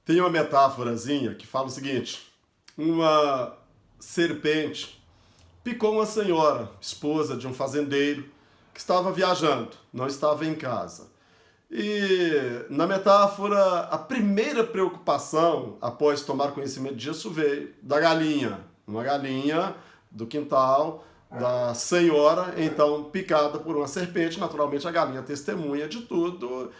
Tem uma metáforazinha que fala o seguinte: uma serpente picou uma senhora, esposa de um fazendeiro, que estava viajando, não estava em casa. E na metáfora, a primeira preocupação após tomar conhecimento disso veio da galinha. Uma galinha do quintal da senhora, então picada por uma serpente. Naturalmente, a galinha testemunha de tudo.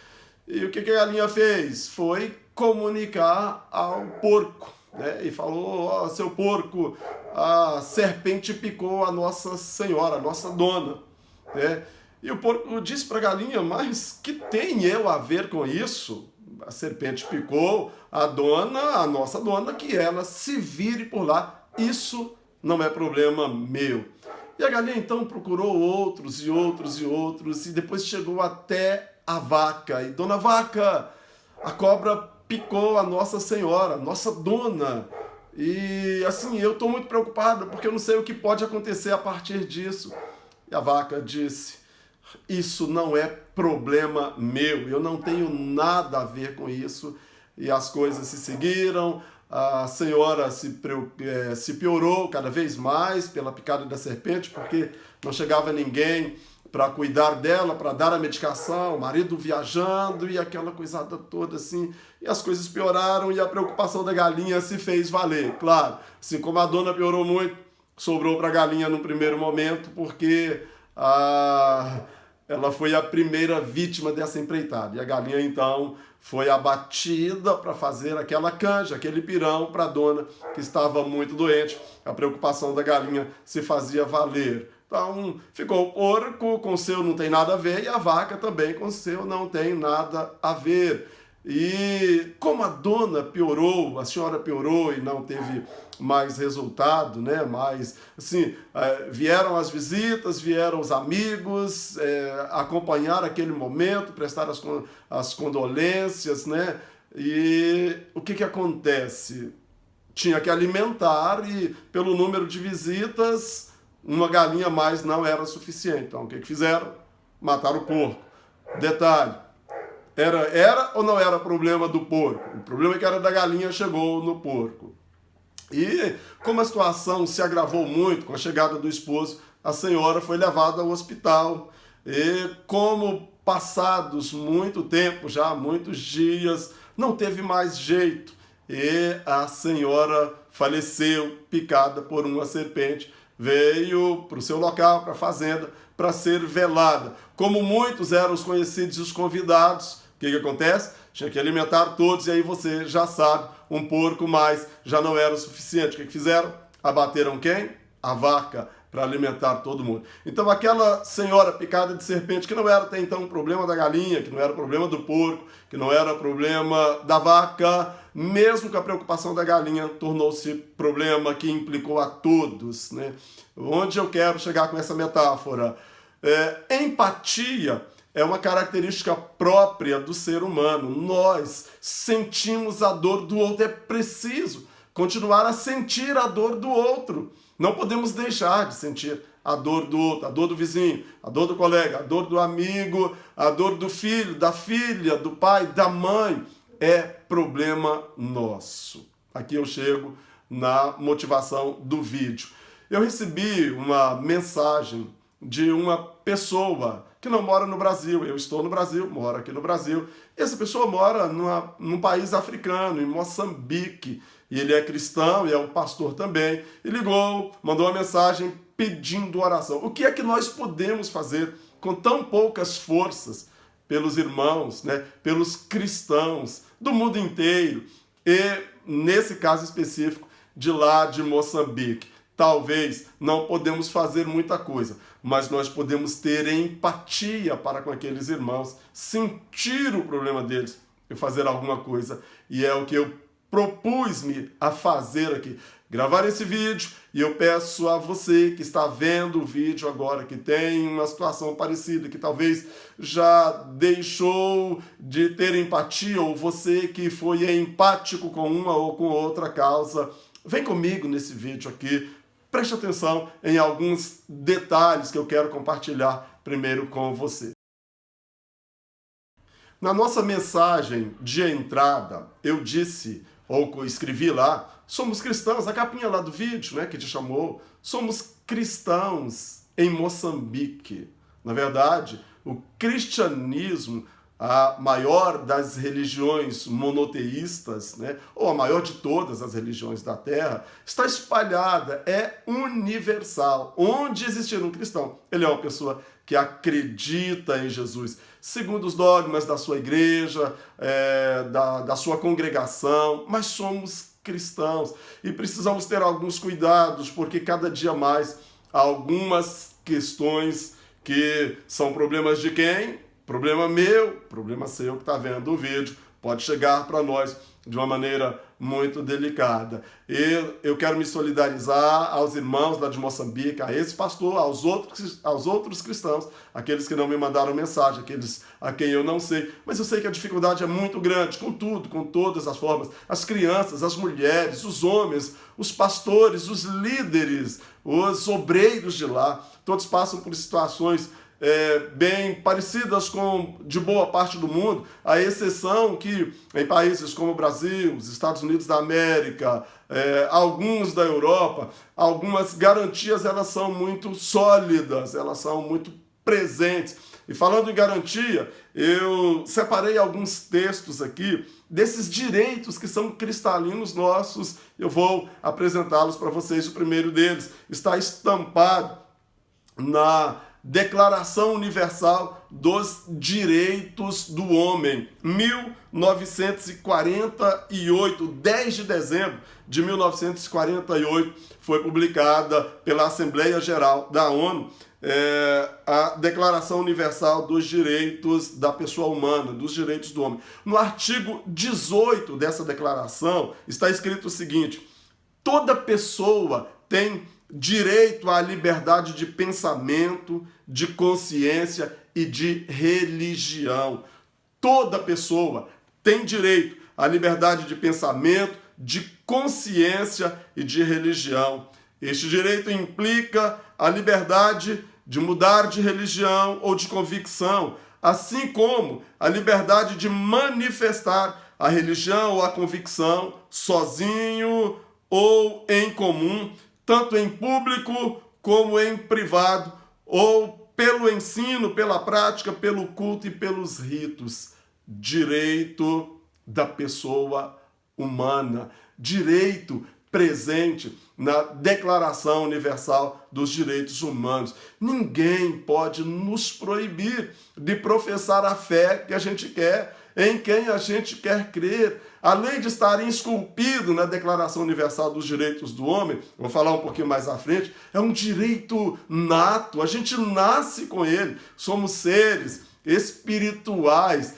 E o que a galinha fez? Foi comunicar ao porco, né? E falou: ó, seu porco, a serpente picou a Nossa Senhora, a nossa dona, né? E o porco disse para a galinha: mas que tem eu a ver com isso? A serpente picou a dona, a nossa dona, que ela se vire por lá. Isso não é problema meu. E a galinha então procurou outros e outros e outros, e depois chegou até a vaca. E dona vaca, a cobra picou a Nossa Senhora, nossa dona. E assim, eu estou muito preocupado porque eu não sei o que pode acontecer a partir disso. E a vaca disse: isso não é problema meu, eu não tenho nada a ver com isso. E as coisas se seguiram, a senhora se piorou cada vez mais pela picada da serpente, porque não chegava ninguém para cuidar dela, para dar a medicação, o marido viajando e aquela coisada toda assim. E as coisas pioraram e a preocupação da galinha se fez valer. Claro, assim como a dona piorou muito, sobrou para a galinha no primeiro momento, porque ela foi a primeira vítima dessa empreitada. E a galinha, então, foi abatida para fazer aquela canja, aquele pirão para a dona que estava muito doente. A preocupação da galinha se fazia valer. Então, ficou o porco com o seu não tem nada a ver e a vaca também com o seu não tem nada a ver. E como a dona piorou, a senhora piorou e não teve mais resultado, né? Mas, assim, vieram as visitas, vieram os amigos, acompanhar aquele momento, prestar as condolências, né? E o que acontece? Tinha que alimentar e, pelo número de visitas, uma galinha a mais não era suficiente. Então, o que fizeram? Mataram o porco. Detalhe: era ou não era problema do porco? O problema é que era da galinha, chegou no porco. E como a situação se agravou muito com a chegada do esposo, a senhora foi levada ao hospital. E como passados muito tempo, já muitos dias, não teve mais jeito. E a senhora faleceu picada por uma serpente. Veio para o seu local, para a fazenda, para ser velada. Como muitos eram os conhecidos e os convidados, o que acontece? Tinha que alimentar todos, e aí você já sabe, um porco mais já não era o suficiente. O que fizeram? Abateram quem? A vaca, para alimentar todo mundo. Então aquela senhora picada de serpente, que não era até então um problema da galinha, que não era problema do porco, que não era problema da vaca, mesmo com a preocupação da galinha, tornou-se problema que implicou a todos, né? Onde eu quero chegar com essa metáfora? Empatia é uma característica própria do ser humano. Nós sentimos a dor do outro. É preciso continuar a sentir a dor do outro. Não podemos deixar de sentir a dor do outro, a dor do vizinho, a dor do colega, a dor do amigo, a dor do filho, da filha, do pai, da mãe. É problema nosso. Aqui eu chego na motivação do vídeo. Eu recebi uma mensagem de uma pessoa que não mora no Brasil. Eu estou no Brasil, moro aqui no Brasil. E essa pessoa mora num país africano, em Moçambique. E ele é cristão e é um pastor também. E ligou, mandou uma mensagem pedindo oração. O que é que nós podemos fazer com tão poucas forças pelos irmãos, né, pelos cristãos do mundo inteiro? E, nesse caso específico, de lá de Moçambique. Talvez não podemos fazer muita coisa, mas nós podemos ter empatia para com aqueles irmãos, sentir o problema deles e fazer alguma coisa. E é o que eu propus-me a fazer aqui, gravar esse vídeo. E eu peço a você que está vendo o vídeo agora, que tem uma situação parecida, que talvez já deixou de ter empatia, ou você que foi empático com uma ou com outra causa, vem comigo nesse vídeo aqui. Preste atenção em alguns detalhes que eu quero compartilhar primeiro com você. Na nossa mensagem de entrada, eu disse, ou escrevi lá, somos cristãos, a capinha lá do vídeo, né, que te chamou, somos cristãos em Moçambique. Na verdade, o cristianismo, a maior das religiões monoteístas, né, ou a maior de todas as religiões da Terra, está espalhada, é universal. Onde existir um cristão, ele é uma pessoa que acredita em Jesus, segundo os dogmas da sua igreja, da sua congregação, mas somos cristãos e precisamos ter alguns cuidados, porque cada dia mais há algumas questões que são problemas de quem? Problema meu, problema seu que está vendo o vídeo, pode chegar para nós de uma maneira muito delicada. E eu quero me solidarizar aos irmãos lá de Moçambique, a esse pastor, aos outros cristãos, aqueles que não me mandaram mensagem, aqueles a quem eu não sei, mas eu sei que a dificuldade é muito grande, com tudo, com todas as formas, as crianças, as mulheres, os homens, os pastores, os líderes, os obreiros de lá, todos passam por situações bem parecidas com de boa parte do mundo, à exceção que em países como o Brasil, os Estados Unidos da América, alguns da Europa, algumas garantias elas são muito sólidas, elas são muito presentes. E falando em garantia, eu separei alguns textos aqui desses direitos que são cristalinos nossos, eu vou apresentá-los para vocês. O primeiro deles está estampado na Declaração Universal dos Direitos do Homem, 1948, 10 de dezembro de 1948, foi publicada pela Assembleia Geral da ONU, a Declaração Universal dos Direitos da Pessoa Humana, dos Direitos do Homem. No artigo 18 dessa declaração está escrito o seguinte: toda pessoa tem direito à liberdade de pensamento, de consciência e de religião. Toda pessoa tem direito à liberdade de pensamento, de consciência e de religião. Este direito implica a liberdade de mudar de religião ou de convicção, assim como a liberdade de manifestar a religião ou a convicção sozinho ou em comum, tanto em público como em privado, ou pelo ensino, pela prática, pelo culto e pelos ritos. Direito da pessoa humana, direito presente na Declaração Universal dos Direitos Humanos. Ninguém pode nos proibir de professar a fé que a gente quer, em quem a gente quer crer. Além de estar esculpido na Declaração Universal dos Direitos do Homem, vou falar um pouquinho mais à frente, é um direito nato, a gente nasce com ele, somos seres espirituais.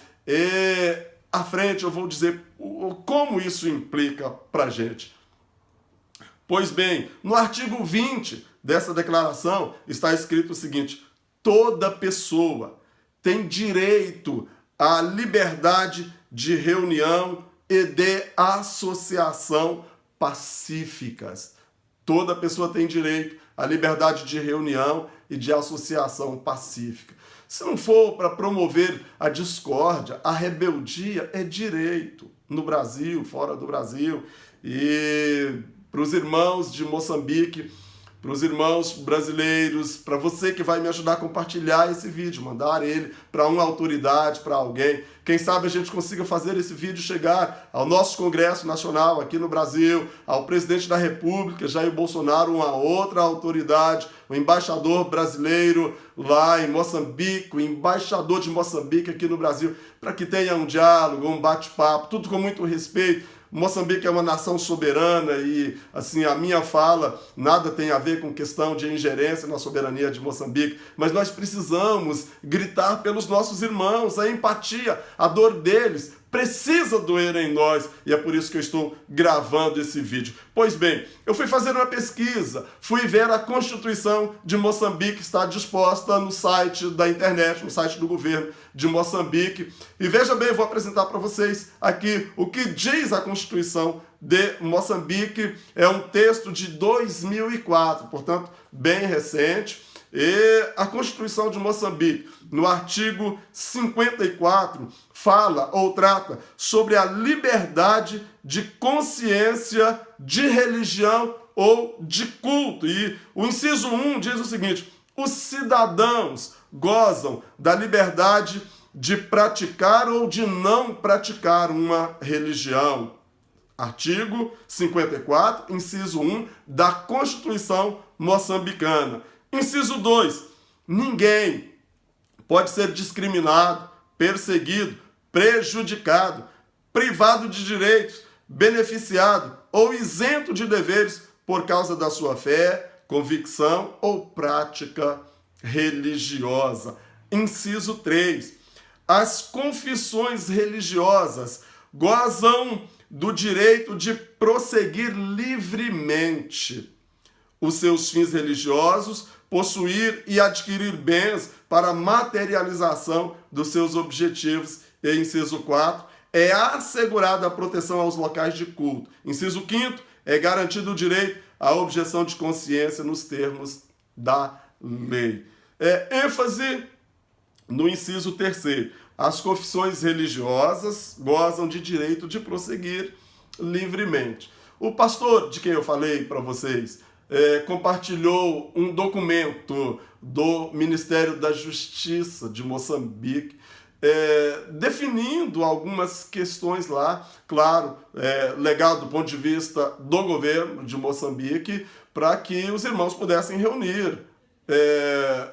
À frente eu vou dizer como isso implica para a gente. Pois bem, no artigo 20 dessa declaração está escrito o seguinte: toda pessoa tem direito à liberdade de reunião e de associação pacíficas. Toda pessoa tem direito à liberdade de reunião e de associação pacífica. Se não for para promover a discórdia, a rebeldia é direito no Brasil, fora do Brasil. E para os irmãos de Moçambique, para os irmãos brasileiros, para você que vai me ajudar a compartilhar esse vídeo, mandar ele para uma autoridade, para alguém. Quem sabe a gente consiga fazer esse vídeo chegar ao nosso Congresso Nacional aqui no Brasil, ao presidente da República, Jair Bolsonaro, uma outra autoridade, o embaixador brasileiro lá em Moçambique, o embaixador de Moçambique aqui no Brasil, para que tenha um diálogo, um bate-papo, tudo com muito respeito. Moçambique é uma nação soberana e, assim, a minha fala nada tem a ver com questão de ingerência na soberania de Moçambique, mas nós precisamos gritar pelos nossos irmãos, a empatia, a dor deles precisa doer em nós, e é por isso que eu estou gravando esse vídeo. Pois bem, eu fui fazer uma pesquisa, fui ver a Constituição de Moçambique, está disposta no site da internet, no site do governo de Moçambique, e veja bem, eu vou apresentar para vocês aqui o que diz a Constituição de Moçambique. É um texto de 2004, portanto, bem recente. E a Constituição de Moçambique, no artigo 54, fala ou trata sobre a liberdade de consciência, de religião ou de culto. E o inciso 1 diz o seguinte: os cidadãos gozam da liberdade de praticar ou de não praticar uma religião. Artigo 54, inciso 1 da Constituição moçambicana. Inciso 2, ninguém pode ser discriminado, perseguido, prejudicado, privado de direitos, beneficiado ou isento de deveres por causa da sua fé, convicção ou prática religiosa. Inciso 3, as confissões religiosas gozam do direito de prosseguir livremente os seus fins religiosos, possuir e adquirir bens para materialização dos seus objetivos. E inciso 4, é assegurada a proteção aos locais de culto. Inciso 5, é garantido o direito à objeção de consciência nos termos da lei. ênfase no inciso 3º. As confissões religiosas gozam de direito de prosseguir livremente. O pastor de quem eu falei para vocês compartilhou um documento do Ministério da Justiça de Moçambique, definindo algumas questões lá, claro, legal do ponto de vista do governo de Moçambique, para que os irmãos pudessem reunir.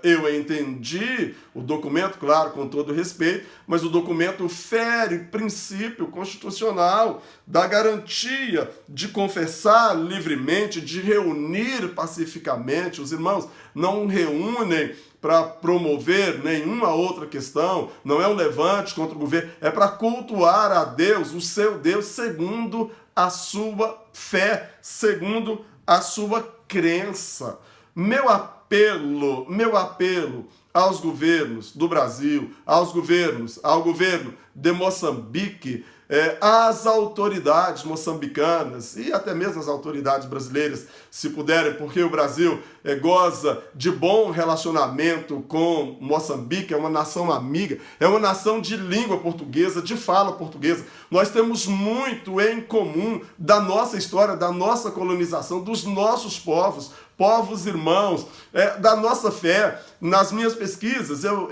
Eu entendi o documento, claro, com todo respeito, mas o documento fere princípio constitucional da garantia de confessar livremente, de reunir pacificamente. Os irmãos não reúnem para promover nenhuma outra questão, não é um levante contra o governo, é para cultuar a Deus, o seu Deus, segundo a sua fé, segundo a sua crença. Meu apelo aos governos do Brasil, ao governo de Moçambique, às autoridades moçambicanas e até mesmo as autoridades brasileiras, se puderem, porque o Brasil goza de bom relacionamento com Moçambique, é uma nação amiga, é uma nação de língua portuguesa, de fala portuguesa. Nós temos muito em comum da nossa história, da nossa colonização, dos nossos povos irmãos, da nossa fé. Nas minhas pesquisas, eu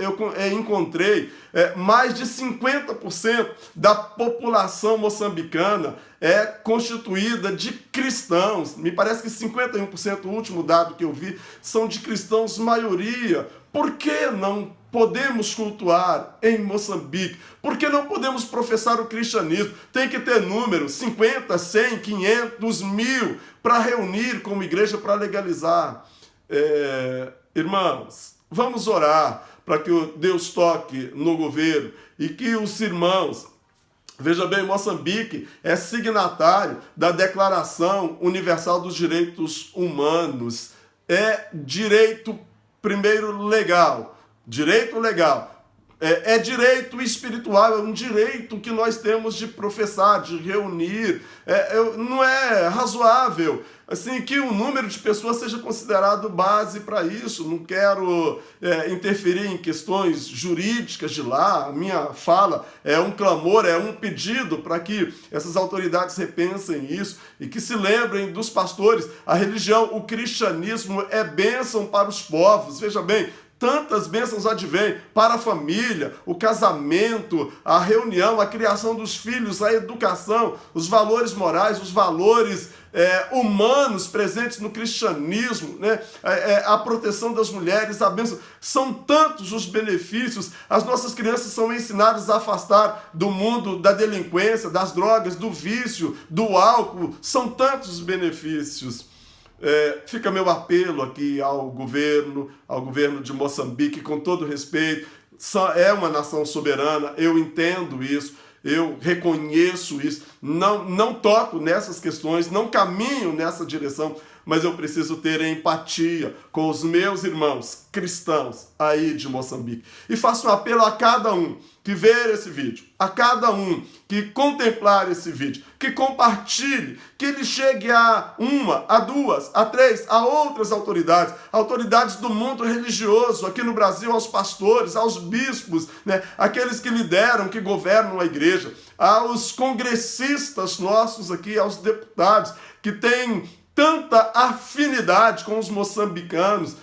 encontrei mais de 50% da população moçambicana é constituída de cristãos. Me parece que 51%, o último dado que eu vi, são de cristãos maioria. Por que não podemos cultuar em Moçambique? Por que não podemos professar o cristianismo? Tem que ter número, 50, 100, 500, 1000, para reunir como igreja, para legalizar. Irmãos, vamos orar para que Deus toque no governo e que os irmãos... Veja bem, Moçambique é signatário da Declaração Universal dos Direitos Humanos. É direito, primeiro, legal. Direito legal. É direito espiritual, é um direito que nós temos de professar, de reunir. Não é razoável assim, que o número de pessoas seja considerado base para isso. Não quero interferir em questões jurídicas de lá. A minha fala é um clamor, é um pedido para que essas autoridades repensem isso e que se lembrem dos pastores. A religião, o cristianismo é bênção para os povos. Veja bem, tantas bênçãos advêm para a família, o casamento, a reunião, a criação dos filhos, a educação, os valores morais, os valores humanos presentes no cristianismo, né? A proteção das mulheres, a bênção. São tantos os benefícios. As nossas crianças são ensinadas a afastar do mundo da delinquência, das drogas, do vício, do álcool. São tantos os benefícios. Fica meu apelo aqui ao governo de Moçambique, com todo respeito. É uma nação soberana, eu entendo isso, eu reconheço isso, não toco nessas questões, não caminho nessa direção, mas eu preciso ter empatia com os meus irmãos cristãos aí de Moçambique. E faço um apelo a cada um que ver esse vídeo, a cada um que contemplar esse vídeo, que compartilhe, que ele chegue a uma, a duas, a três, a outras autoridades do mundo religioso, aqui no Brasil, aos pastores, aos bispos, né, aqueles que lideram, que governam a igreja, aos congressistas nossos aqui, aos deputados, que têm tanta afinidade com os moçambicanos,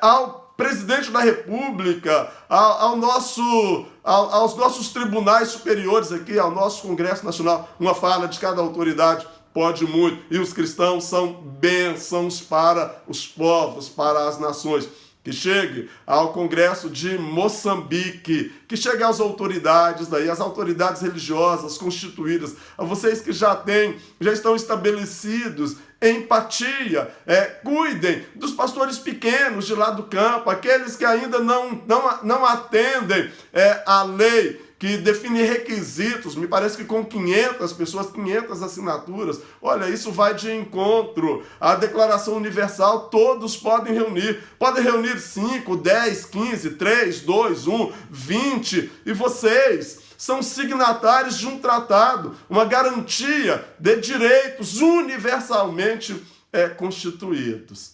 ao presidente da República, aos nossos tribunais superiores aqui, ao nosso Congresso Nacional. Uma fala de cada autoridade pode muito. E os cristãos são bênçãos para os povos, para as nações. Que chegue ao Congresso de Moçambique, que chegue às autoridades daí, às autoridades religiosas constituídas, a vocês que já estão estabelecidos, empatia, cuidem dos pastores pequenos de lá do campo, aqueles que ainda não atendem à lei que define requisitos, me parece que com 500 pessoas, 500 assinaturas, olha, isso vai de encontro à Declaração Universal, todos podem reunir 5, 10, 15, 3, 2, 1, 20, e vocês são signatários de um tratado, uma garantia de direitos universalmente constituídos.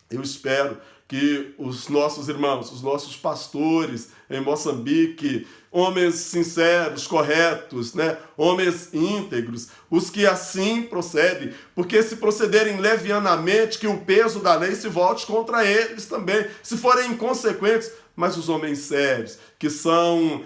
Eu espero que os nossos irmãos, os nossos pastores em Moçambique, homens sinceros, corretos, né? Homens íntegros, os que assim procedem, porque se procederem levianamente, que o peso da lei se volte contra eles também, se forem inconsequentes, mas os homens sérios, que são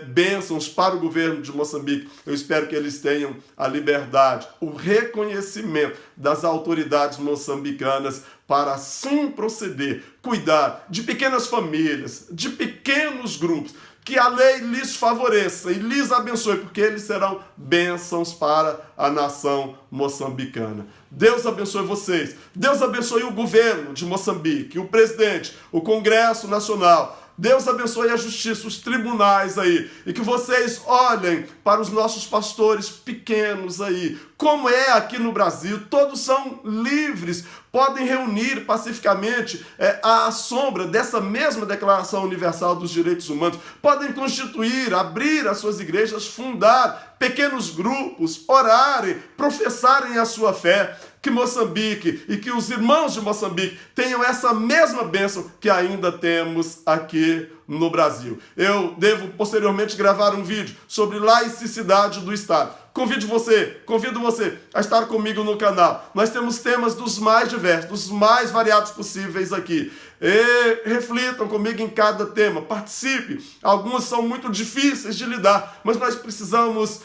bênçãos para o governo de Moçambique, eu espero que eles tenham a liberdade, o reconhecimento das autoridades moçambicanas para assim proceder, cuidar de pequenas famílias, de pequenos grupos, que a lei lhes favoreça e lhes abençoe, porque eles serão bênçãos para a nação moçambicana. Deus abençoe vocês. Deus abençoe o governo de Moçambique, o presidente, o Congresso Nacional. Deus abençoe a justiça, os tribunais aí, e que vocês olhem para os nossos pastores pequenos aí, como é aqui no Brasil, todos são livres, podem reunir pacificamente à sombra dessa mesma Declaração Universal dos Direitos Humanos, podem constituir, abrir as suas igrejas, fundar pequenos grupos, orarem, professarem a sua fé, que Moçambique e que os irmãos de Moçambique tenham essa mesma bênção que ainda temos aqui no Brasil. Eu devo posteriormente gravar um vídeo sobre laicidade do Estado. Convido você a estar comigo no canal. Nós temos temas dos mais diversos, dos mais variados possíveis aqui. E reflitam comigo em cada tema, participe. Alguns são muito difíceis de lidar, mas nós precisamos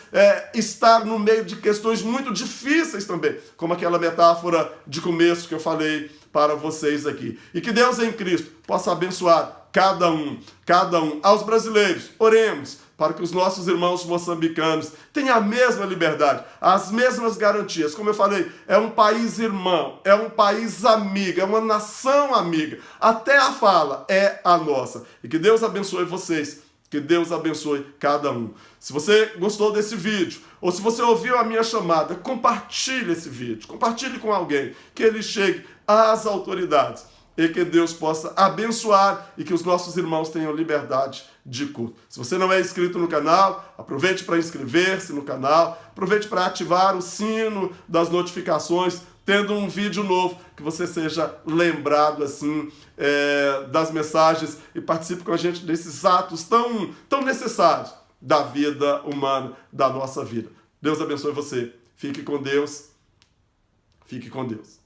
estar no meio de questões muito difíceis também, como aquela metáfora de começo que eu falei para vocês aqui. E que Deus em Cristo possa abençoar cada um. Aos brasileiros, oremos para que os nossos irmãos moçambicanos tenham a mesma liberdade, as mesmas garantias. Como eu falei, é um país irmão, é um país amigo, é uma nação amiga. Até a fala é a nossa. E que Deus abençoe vocês, que Deus abençoe cada um. Se você gostou desse vídeo, ou se você ouviu a minha chamada, compartilhe esse vídeo, compartilhe com alguém, que ele chegue às autoridades. E que Deus possa abençoar e que os nossos irmãos tenham liberdade de culto. Se você não é inscrito no canal, aproveite para inscrever-se no canal, aproveite para ativar o sino das notificações, tendo um vídeo novo, que você seja lembrado assim das mensagens e participe com a gente desses atos tão necessários da vida humana, da nossa vida. Deus abençoe você. Fique com Deus. Fique com Deus.